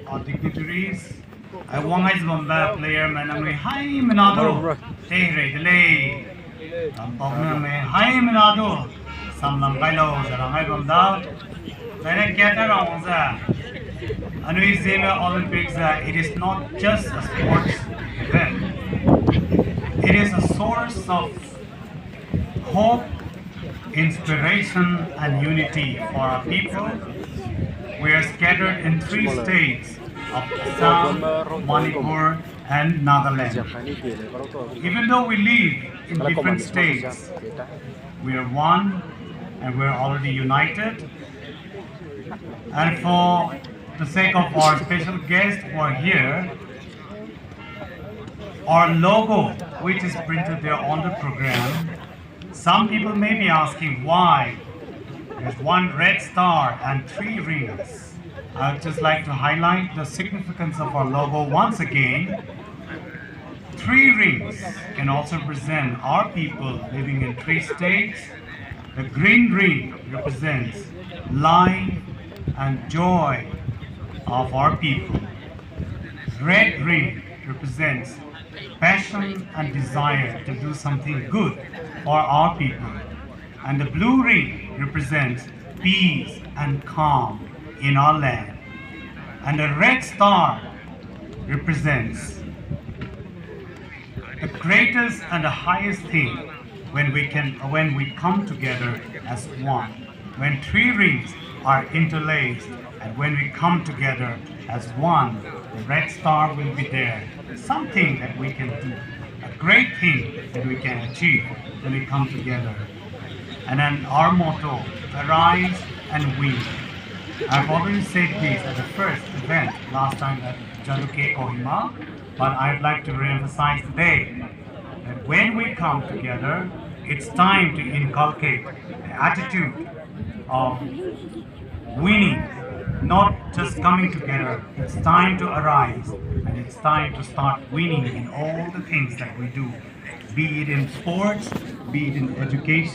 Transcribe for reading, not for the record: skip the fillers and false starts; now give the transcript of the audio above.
our dignitaries. I want to bomba player manamri hi manado. Hey re delay. Pogna me hi manado. Some lambailo zarangai bomba. Then get around Anui Zeme Olympics. It is not just a sports event. It is a source of hope, inspiration, and unity for our people. We are scattered in 3 states of Assam, Manipur, and Nagaland. Even though we live in different states, we are one and we are already united. And for the sake of our special guests who are here, our logo, which is printed there on the program, some people may be asking why there's 1 red star and 3 rings. I would just like to highlight the significance of our logo once again. 3 rings can also represent our people living in 3 states. The green ring represents life and joy of our people. Red ring represents passion and desire to do something good for our people. And the blue ring represents peace and calm in our land. And the red star represents the greatest and the highest thing when we come together as one. When 3 rings are interlaced and when we come together as one, the red star will be there. Something that we can do, a great thing that we can achieve when we come together. And then our motto, arise and win. I've already said this at the first event last time at Jaluke Kohima, but I'd like to re-emphasize today that when we come together, it's time to inculcate the attitude of winning, not just coming together. It's time to arise and it's time to start winning in all the things that we do, be it in sports, be it in education.